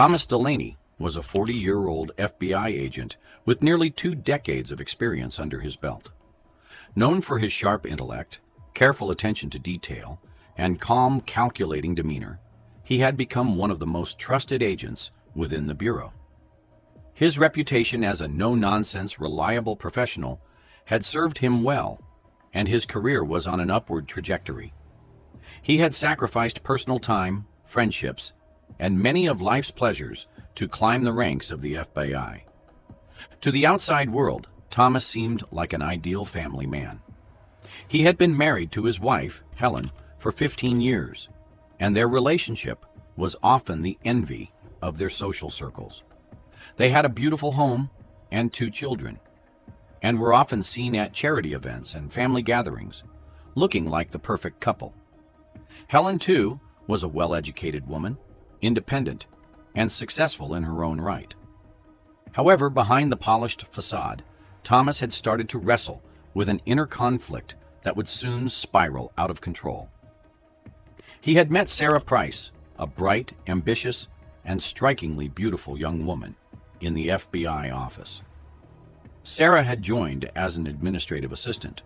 Thomas Delaney was a 40-year-old FBI agent with nearly 2 decades of experience under his belt. Known for his sharp intellect, careful attention to detail, and calm, calculating demeanor, he had become one of the most trusted agents within the Bureau. His reputation as a no-nonsense, reliable professional had served him well, and his career was on an upward trajectory. He had sacrificed personal time, friendships, and many of life's pleasures to climb the ranks of the FBI. To the outside world, Thomas seemed like an ideal family man. He had been married to his wife, Helen, for 15 years, and their relationship was often the envy of their social circles. They had a beautiful home and 2 children, and were often seen at charity events and family gatherings, looking like the perfect couple. Helen, too, was a well-educated woman, independent, and successful in her own right. However, behind the polished facade, Thomas had started to wrestle with an inner conflict that would soon spiral out of control. He had met Sarah Price, a bright, ambitious, and strikingly beautiful young woman, in the FBI office. Sarah had joined as an administrative assistant,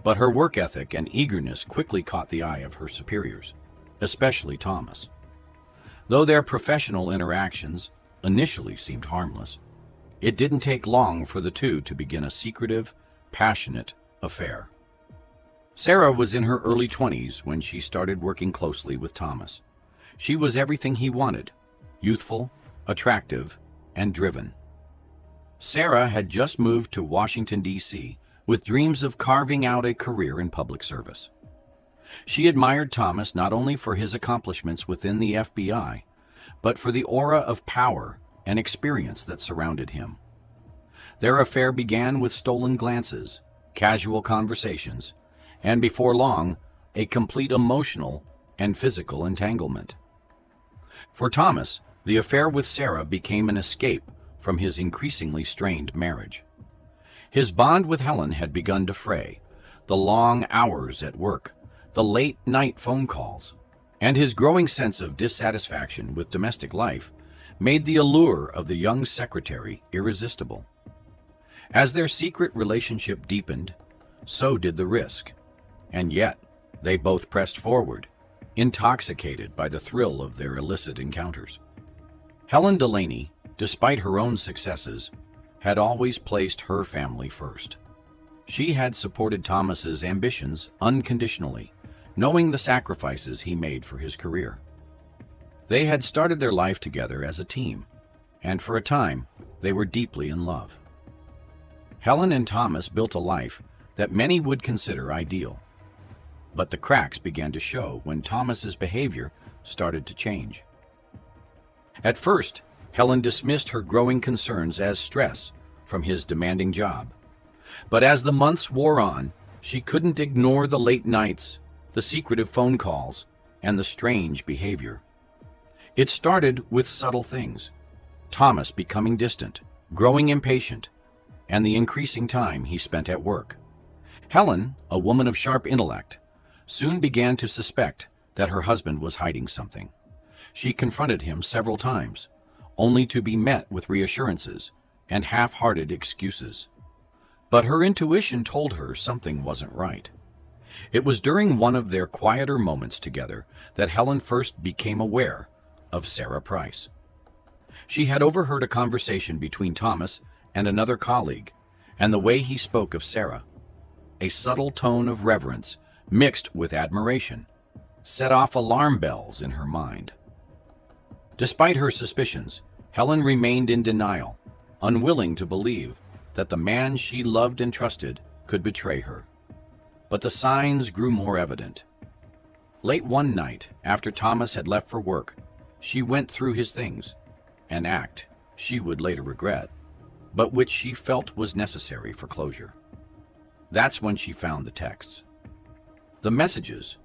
but her work ethic and eagerness quickly caught the eye of her superiors, especially Thomas. Though their professional interactions initially seemed harmless, it didn't take long for the two to begin a secretive, passionate affair. Sarah was in her early 20s when she started working closely with Thomas. She was everything he wanted: youthful, attractive, and driven. Sarah had just moved to Washington, D.C., with dreams of carving out a career in public service. She admired Thomas not only for his accomplishments within the FBI, but for the aura of power and experience that surrounded him. Their affair began with stolen glances, casual conversations, and before long, a complete emotional and physical entanglement. For Thomas, the affair with Sarah became an escape from his increasingly strained marriage. His bond with Helen had begun to fray. The long hours at work, the late-night phone calls, and his growing sense of dissatisfaction with domestic life made the allure of the young secretary irresistible. As their secret relationship deepened, so did the risk, and yet they both pressed forward, intoxicated by the thrill of their illicit encounters. Helen Delaney, despite her own successes, had always placed her family first. She had supported Thomas's ambitions unconditionally, knowing the sacrifices he made for his career. They had started their life together as a team, and for a time, they were deeply in love. Helen and Thomas built a life that many would consider ideal. But the cracks began to show when Thomas's behavior started to change. At first, Helen dismissed her growing concerns as stress from his demanding job. But as the months wore on, she couldn't ignore the late nights, the secretive phone calls, and the strange behavior. It started with subtle things: Thomas becoming distant, growing impatient, and the increasing time he spent at work. Helen, a woman of sharp intellect, soon began to suspect that her husband was hiding something. She confronted him several times, only to be met with reassurances and half-hearted excuses. But her intuition told her something wasn't right. It was during one of their quieter moments together that Helen first became aware of Sarah Price. She had overheard a conversation between Thomas and another colleague, and the way he spoke of Sarah, a subtle tone of reverence mixed with admiration, set off alarm bells in her mind. Despite her suspicions, Helen remained in denial, unwilling to believe that the man she loved and trusted could betray her. But the signs grew more evident. Late one night, after Thomas had left for work, she went through his things, an act she would later regret, but which she felt was necessary for closure. That's when she found the texts. The messages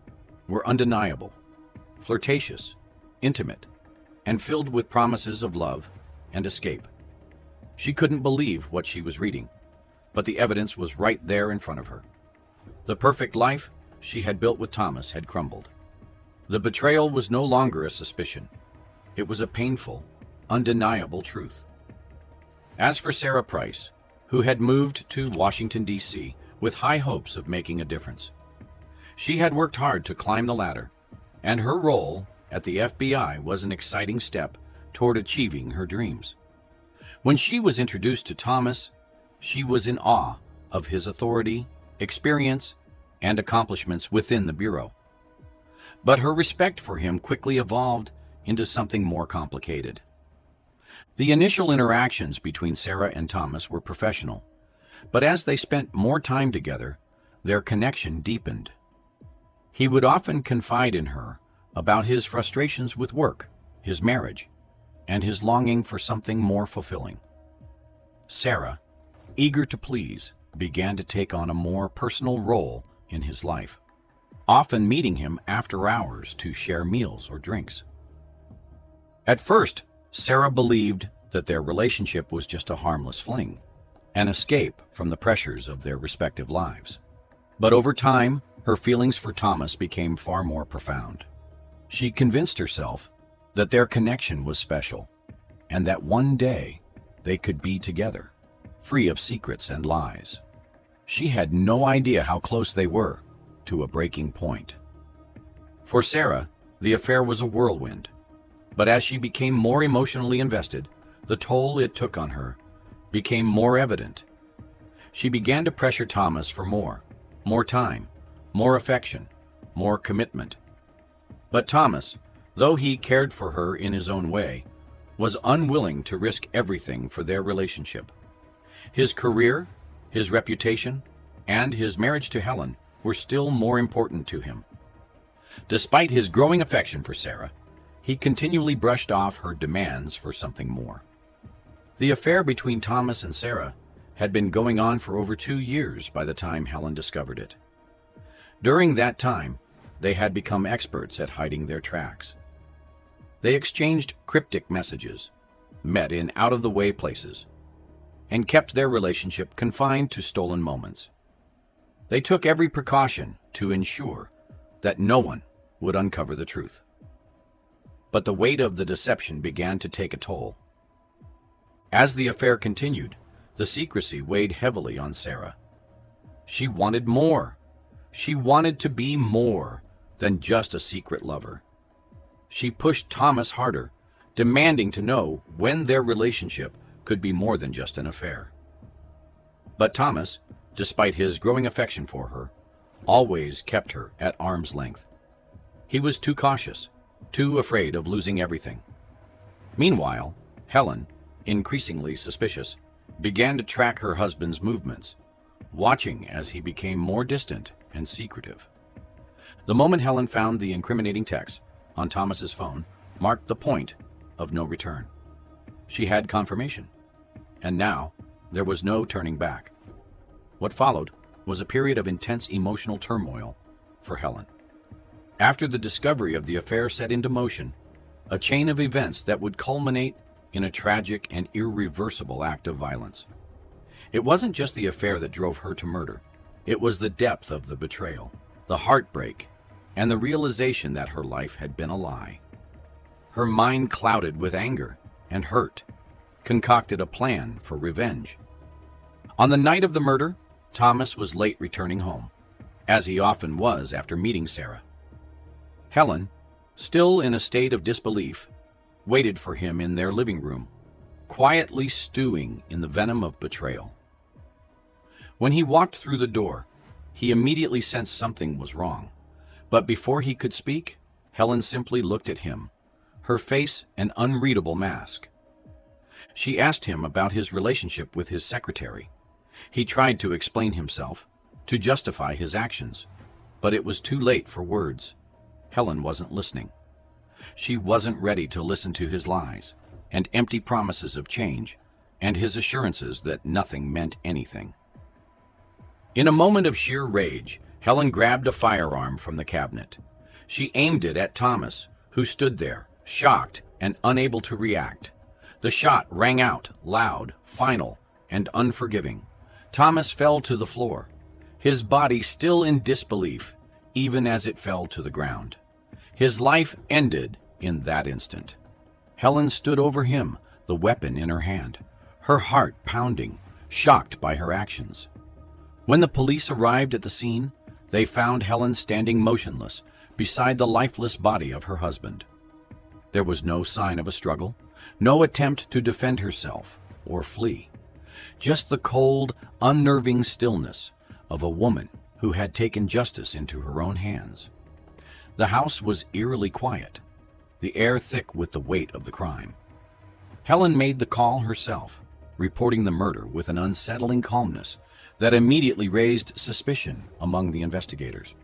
were undeniable, flirtatious, intimate, and filled with promises of love and escape. She couldn't believe what she was reading, but the evidence was right there in front of her. The perfect life she had built with Thomas had crumbled. The betrayal was no longer a suspicion. It was a painful, undeniable truth. As for Sarah Price, who had moved to Washington, D.C. with high hopes of making a difference, she had worked hard to climb the ladder, and her role at the FBI was an exciting step toward achieving her dreams. When she was introduced to Thomas, she was in awe of his authority, experience, and accomplishments within the Bureau. But her respect for him quickly evolved into something more complicated. The initial interactions between Sarah and Thomas were professional, but as they spent more time together, their connection deepened. He would often confide in her about his frustrations with work, his marriage, and his longing for something more fulfilling. Sarah, eager to please, began to take on a more personal role in his life, often meeting him after hours to share meals or drinks. At first, Sarah believed that their relationship was just a harmless fling, an escape from the pressures of their respective lives. But over time, her feelings for Thomas became far more profound. She convinced herself that their connection was special, and that one day they could be together, free of secrets and lies. She had no idea how close they were to a breaking point. For Sarah, the affair was a whirlwind, but as she became more emotionally invested, the toll it took on her became more evident. She began to pressure Thomas for more time, more affection, more commitment. But Thomas, though he cared for her in his own way, was unwilling to risk everything for their relationship. His career, his reputation, and his marriage to Helen were still more important to him. Despite his growing affection for Sarah, he continually brushed off her demands for something more. The affair between Thomas and Sarah had been going on for over 2 years by the time Helen discovered it. During that time, they had become experts at hiding their tracks. They exchanged cryptic messages, met in out-of-the-way places, and kept their relationship confined to stolen moments. They took every precaution to ensure that no one would uncover the truth. But the weight of the deception began to take a toll. As the affair continued, the secrecy weighed heavily on Sarah. She wanted more. She wanted to be more than just a secret lover. She pushed Thomas harder, demanding to know when their relationship could be more than just an affair. But Thomas, despite his growing affection for her, always kept her at arm's length. He was too cautious, too afraid of losing everything. Meanwhile, Helen, increasingly suspicious, began to track her husband's movements, watching as he became more distant and secretive. The moment Helen found the incriminating text on Thomas's phone marked the point of no return. She had confirmation, and now there was no turning back. What followed was a period of intense emotional turmoil for Helen. After the discovery of the affair set into motion a chain of events that would culminate in a tragic and irreversible act of violence. It wasn't just the affair that drove her to murder. It was the depth of the betrayal, the heartbreak, and the realization that her life had been a lie. Her mind, clouded with anger and hurt, concocted a plan for revenge. On the night of the murder, Thomas was late returning home, as he often was after meeting Sarah. Helen, still in a state of disbelief, waited for him in their living room, quietly stewing in the venom of betrayal. When he walked through the door, he immediately sensed something was wrong. But before he could speak, Helen simply looked at him, her face an unreadable mask. She asked him about his relationship with his secretary. He tried to explain himself, to justify his actions, but it was too late for words. Helen wasn't listening. She wasn't ready to listen to his lies and empty promises of change and his assurances that nothing meant anything. In a moment of sheer rage, Helen grabbed a firearm from the cabinet. She aimed it at Thomas, who stood there, shocked and unable to react. The shot rang out, loud, final, and unforgiving. Thomas fell to the floor, his body still in disbelief, even as it fell to the ground. His life ended in that instant. Helen stood over him, the weapon in her hand, her heart pounding, shocked by her actions. When the police arrived at the scene, they found Helen standing motionless beside the lifeless body of her husband. There was no sign of a struggle, no attempt to defend herself or flee. Just the cold, unnerving stillness of a woman who had taken justice into her own hands. The house was eerily quiet, the air thick with the weight of the crime. Helen made the call herself, reporting the murder with an unsettling calmness that immediately raised suspicion among the investigators.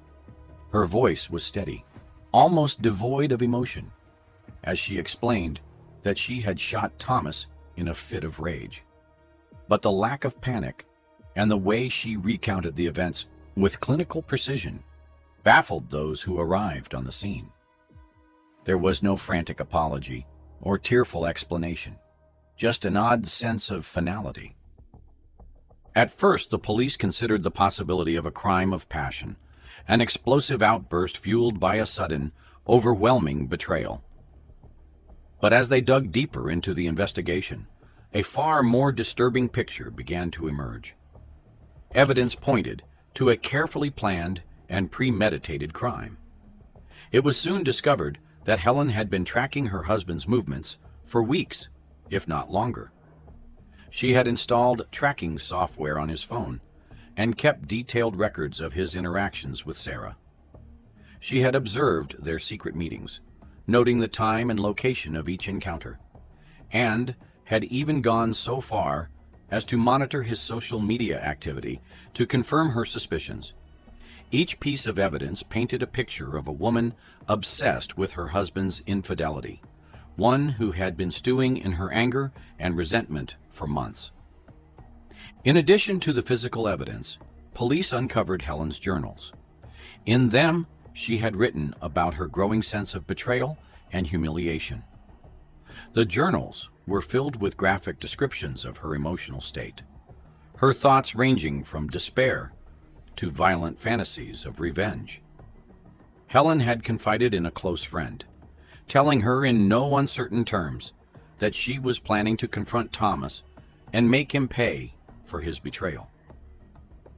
Her voice was steady, almost devoid of emotion, as she explained that she had shot Thomas in a fit of rage. But the lack of panic and the way she recounted the events with clinical precision baffled those who arrived on the scene. There was no frantic apology or tearful explanation, just an odd sense of finality. At first, the police considered the possibility of a crime of passion, an explosive outburst fueled by a sudden, overwhelming betrayal. But as they dug deeper into the investigation, a far more disturbing picture began to emerge. Evidence pointed to a carefully planned and premeditated crime. It was soon discovered that Helen had been tracking her husband's movements for weeks, if not longer. She had installed tracking software on his phone and kept detailed records of his interactions with Sarah. She had observed their secret meetings, noting the time and location of each encounter, and had even gone so far as to monitor his social media activity to confirm her suspicions. Each piece of evidence painted a picture of a woman obsessed with her husband's infidelity, one who had been stewing in her anger and resentment for months. In addition to the physical evidence, police uncovered Helen's journals. In them, she had written about her growing sense of betrayal and humiliation. The journals were filled with graphic descriptions of her emotional state, her thoughts ranging from despair to violent fantasies of revenge. Helen had confided in a close friend, telling her in no uncertain terms that she was planning to confront Thomas and make him pay for his betrayal.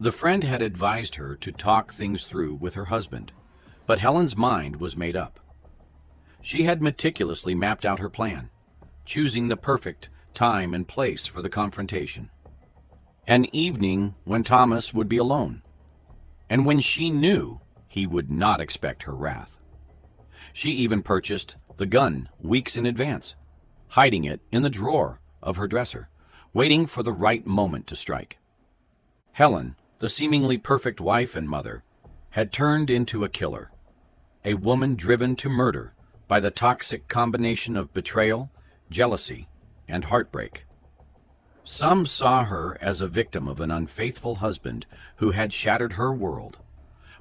The friend had advised her to talk things through with her husband, but Helen's mind was made up. She had meticulously mapped out her plan, choosing the perfect time and place for the confrontation. An evening when Thomas would be alone, and when she knew he would not expect her wrath. She even purchased the gun weeks in advance, hiding it in the drawer of her dresser, waiting for the right moment to strike. Helen, the seemingly perfect wife and mother, had turned into a killer, a woman driven to murder by the toxic combination of betrayal, jealousy, and heartbreak. Some saw her as a victim of an unfaithful husband who had shattered her world,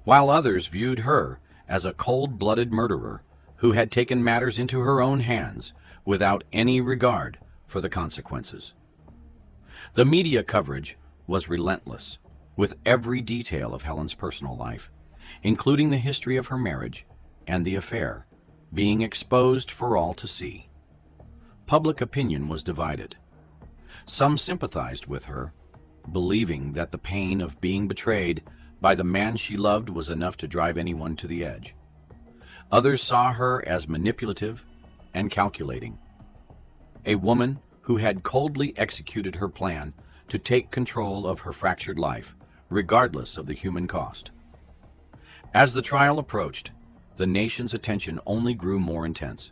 while others viewed her as a cold-blooded murderer who had taken matters into her own hands without any regard for the consequences. The media coverage was relentless, with every detail of Helen's personal life, including the history of her marriage and the affair, being exposed for all to see. Public opinion was divided. Some sympathized with her, believing that the pain of being betrayed by the man she loved was enough to drive anyone to the edge. Others saw her as manipulative and calculating, a woman who had coldly executed her plan to take control of her fractured life, regardless of the human cost. As the trial approached, the nation's attention only grew more intense.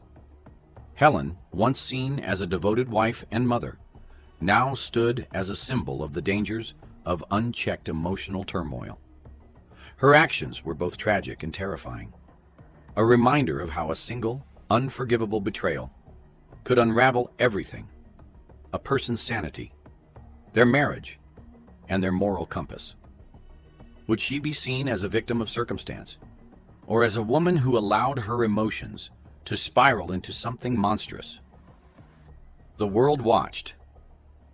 Helen, once seen as a devoted wife and mother, now stood as a symbol of the dangers of unchecked emotional turmoil. Her actions were both tragic and terrifying, a reminder of how a single, unforgivable betrayal could unravel everything: a person's sanity, their marriage, and their moral compass. Would she be seen as a victim of circumstance, or as a woman who allowed her emotions to spiral into something monstrous? The world watched,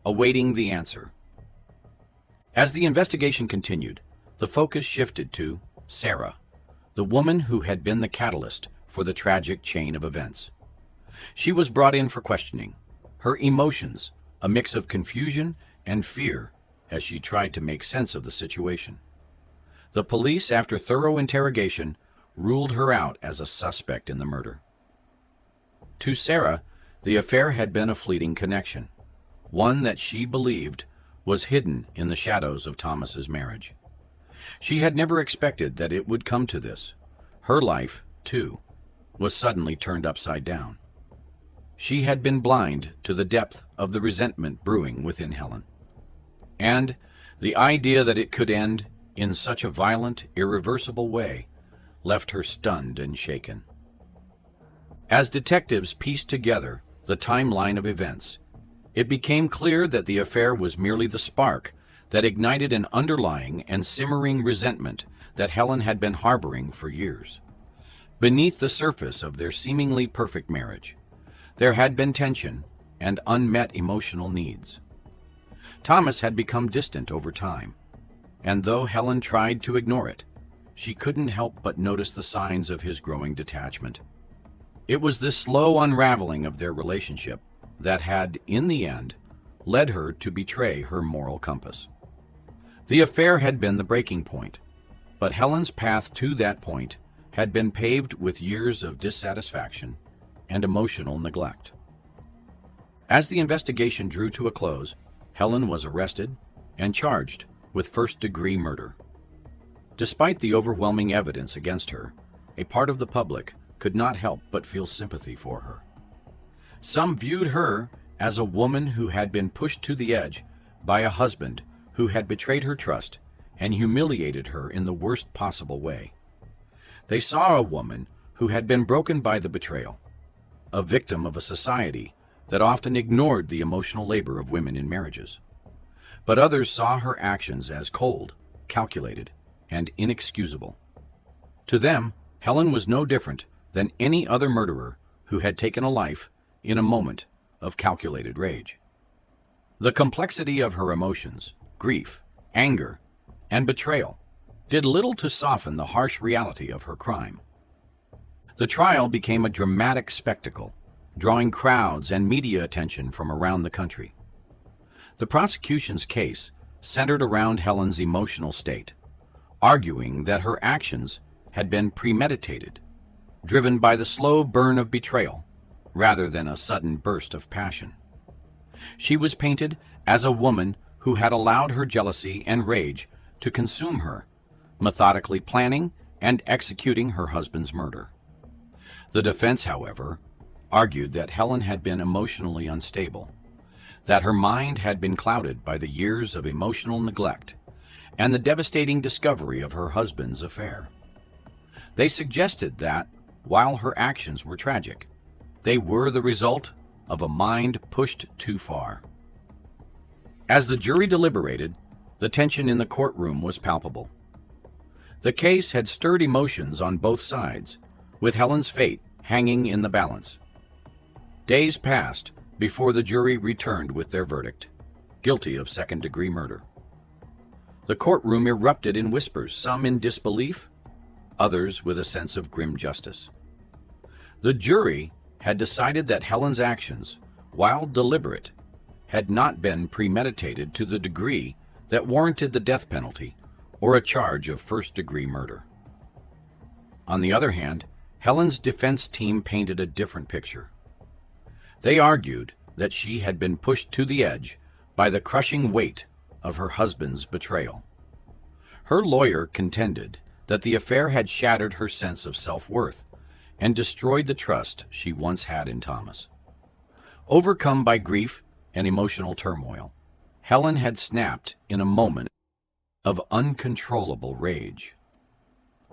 awaiting the answer. As the investigation continued, the focus shifted to Sarah, the woman who had been the catalyst for the tragic chain of events. She was brought in for questioning. Her emotions, a mix of confusion and fear, as she tried to make sense of the situation. The police, after thorough interrogation, ruled her out as a suspect in the murder. To Sarah, the affair had been a fleeting connection, one that she believed was hidden in the shadows of Thomas's marriage. She had never expected that it would come to this. Her life, too, was suddenly turned upside down. She had been blind to the depth of the resentment brewing within Helen. And the idea that it could end in such a violent, irreversible way left her stunned and shaken. As detectives pieced together the timeline of events, it became clear that the affair was merely the spark that ignited an underlying and simmering resentment that Helen had been harboring for years. Beneath the surface of their seemingly perfect marriage, there had been tension and unmet emotional needs. Thomas had become distant over time, and though Helen tried to ignore it, she couldn't help but notice the signs of his growing detachment. It was this slow unraveling of their relationship that had, in the end, led her to betray her moral compass. The affair had been the breaking point, but Helen's path to that point had been paved with years of dissatisfaction and emotional neglect. As the investigation drew to a close, Helen was arrested and charged with first-degree murder. Despite the overwhelming evidence against her, a part of the public could not help but feel sympathy for her. Some viewed her as a woman who had been pushed to the edge by a husband who had betrayed her trust and humiliated her in the worst possible way. They saw a woman who had been broken by the betrayal, a victim of a society that often ignored the emotional labor of women in marriages. But others saw her actions as cold, calculated, and inexcusable. To them, Helen was no different than any other murderer who had taken a life in a moment of calculated rage. The complexity of her emotions, grief, anger, and betrayal did little to soften the harsh reality of her crime. The trial became a dramatic spectacle, drawing crowds and media attention from around the country. The prosecution's case centered around Helen's emotional state, arguing that her actions had been premeditated, driven by the slow burn of betrayal rather than a sudden burst of passion. She was painted as a woman who had allowed her jealousy and rage to consume her, methodically planning and executing her husband's murder. The defense, however, argued that Helen had been emotionally unstable, that her mind had been clouded by the years of emotional neglect and the devastating discovery of her husband's affair. They suggested that, while her actions were tragic, they were the result of a mind pushed too far. As the jury deliberated, the tension in the courtroom was palpable. The case had stirred emotions on both sides, with Helen's fate hanging in the balance. Days passed before the jury returned with their verdict, guilty of second-degree murder. The courtroom erupted in whispers, some in disbelief, others with a sense of grim justice. The jury had decided that Helen's actions, while deliberate, had not been premeditated to the degree that warranted the death penalty or a charge of first-degree murder. On the other hand, Helen's defense team painted a different picture. They argued that she had been pushed to the edge by the crushing weight of her husband's betrayal. Her lawyer contended that the affair had shattered her sense of self-worth and destroyed the trust she once had in Thomas. Overcome by grief and emotional turmoil, Helen had snapped in a moment of uncontrollable rage.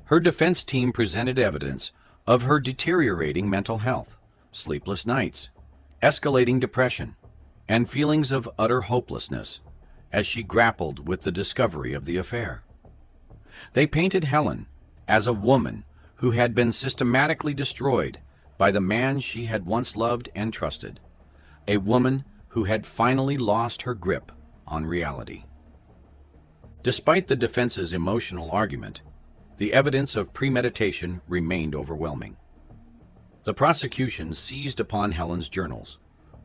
Her defense team presented evidence of her deteriorating mental health, sleepless nights, escalating depression, and feelings of utter hopelessness as she grappled with the discovery of the affair. They painted Helen as a woman who had been systematically destroyed by the man she had once loved and trusted, a woman who had finally lost her grip on reality. Despite the defense's emotional argument, the evidence of premeditation remained overwhelming. The prosecution seized upon Helen's journals,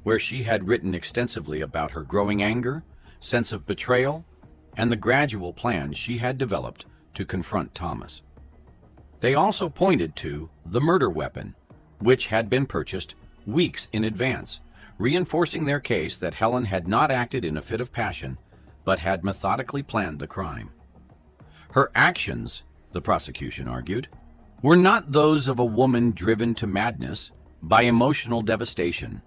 where she had written extensively about her growing anger, sense of betrayal, and the gradual plan she had developed to confront Thomas. They also pointed to the murder weapon, which had been purchased weeks in advance, reinforcing their case that Helen had not acted in a fit of passion, but had methodically planned the crime. Her actions, the prosecution argued, were not those of a woman driven to madness by emotional devastation,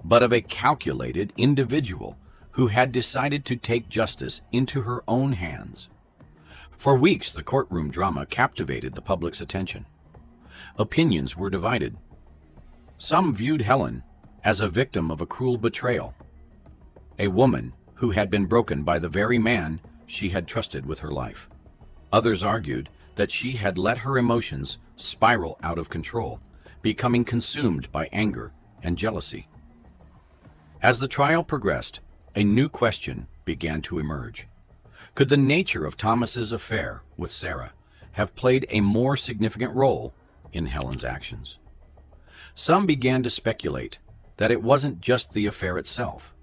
but of a calculated individual who had decided to take justice into her own hands. For weeks, the courtroom drama captivated the public's attention. Opinions were divided. Some viewed Helen as a victim of a cruel betrayal, a woman who had been broken by the very man she had trusted with her life. Others argued that she had let her emotions spiral out of control, becoming consumed by anger and jealousy. As the trial progressed, a new question began to emerge. Could the nature of Thomas's affair with Sarah have played a more significant role in Helen's actions? Some began to speculate that it wasn't just the affair itself,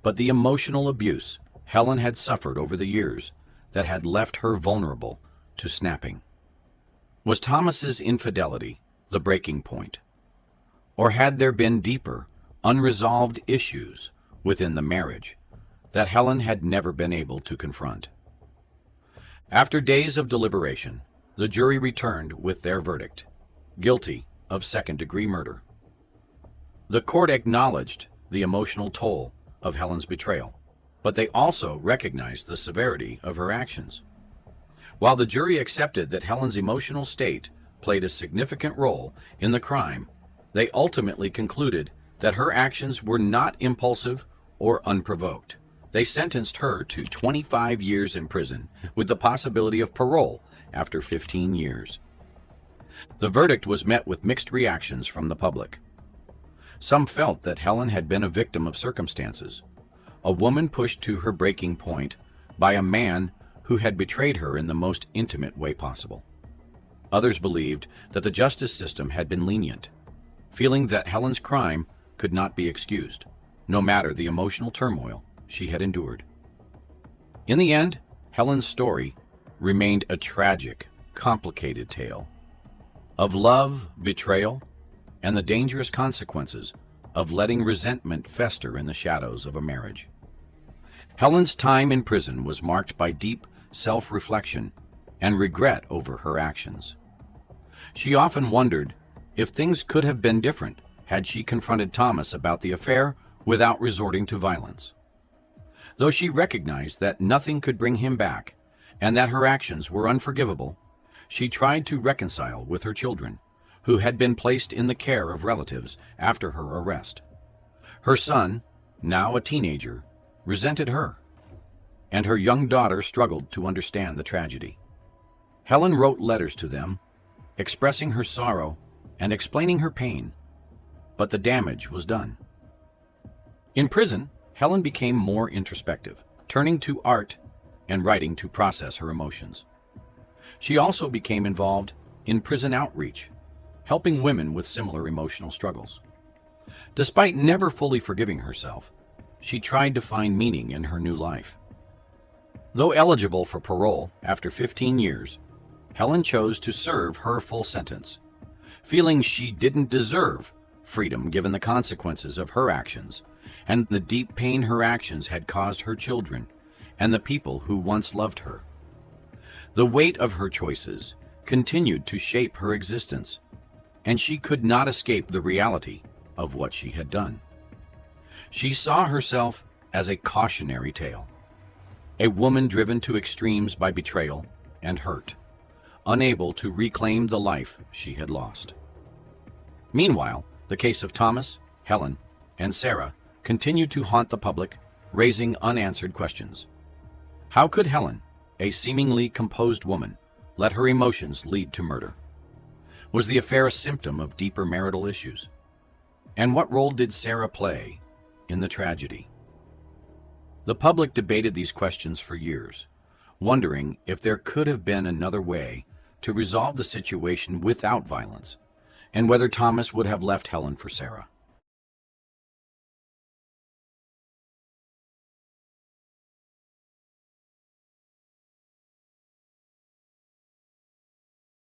but the emotional abuse Helen had suffered over the years that had left her vulnerable to snapping. Was Thomas's infidelity the breaking point? Or had there been deeper, unresolved issues within the marriage that Helen had never been able to confront? After days of deliberation, the jury returned with their verdict: guilty of second-degree murder. The court acknowledged the emotional toll of Helen's betrayal, but they also recognized the severity of her actions. While the jury accepted that Helen's emotional state played a significant role in the crime, they ultimately concluded that her actions were not impulsive or unprovoked. They sentenced her to 25 years in prison with the possibility of parole after 15 years. The verdict was met with mixed reactions from the public. Some felt that Helen had been a victim of circumstances, a woman pushed to her breaking point by a man who had betrayed her in the most intimate way possible. Others believed that the justice system had been lenient, feeling that Helen's crime could not be excused, no matter the emotional turmoil she had endured. In the end, Helen's story remained a tragic, complicated tale of love, betrayal, and the dangerous consequences of letting resentment fester in the shadows of a marriage. Helen's time in prison was marked by deep self-reflection and regret over her actions. She often wondered if things could have been different had she confronted Thomas about the affair without resorting to violence. Though she recognized that nothing could bring him back and that her actions were unforgivable, she tried to reconcile with her children, who had been placed in the care of relatives after her arrest. Her son, now a teenager, resented her, and her young daughter struggled to understand the tragedy. Helen wrote letters to them, expressing her sorrow and explaining her pain, but the damage was done. In prison, Helen became more introspective, turning to art and writing to process her emotions. She also became involved in prison outreach, helping women with similar emotional struggles. Despite never fully forgiving herself, she tried to find meaning in her new life. Though eligible for parole after 15 years, Helen chose to serve her full sentence, feeling she didn't deserve freedom given the consequences of her actions and the deep pain her actions had caused her children and the people who once loved her. The weight of her choices continued to shape her existence, and she could not escape the reality of what she had done. She saw herself as a cautionary tale, a woman driven to extremes by betrayal and hurt, unable to reclaim the life she had lost. Meanwhile, the case of Thomas, Helen, and Sarah continued to haunt the public, raising unanswered questions. How could Helen, a seemingly composed woman, let her emotions lead to murder? Was the affair a symptom of deeper marital issues? And what role did Sarah play in the tragedy? The public debated these questions for years, wondering if there could have been another way to resolve the situation without violence, and whether Thomas would have left Helen for Sarah.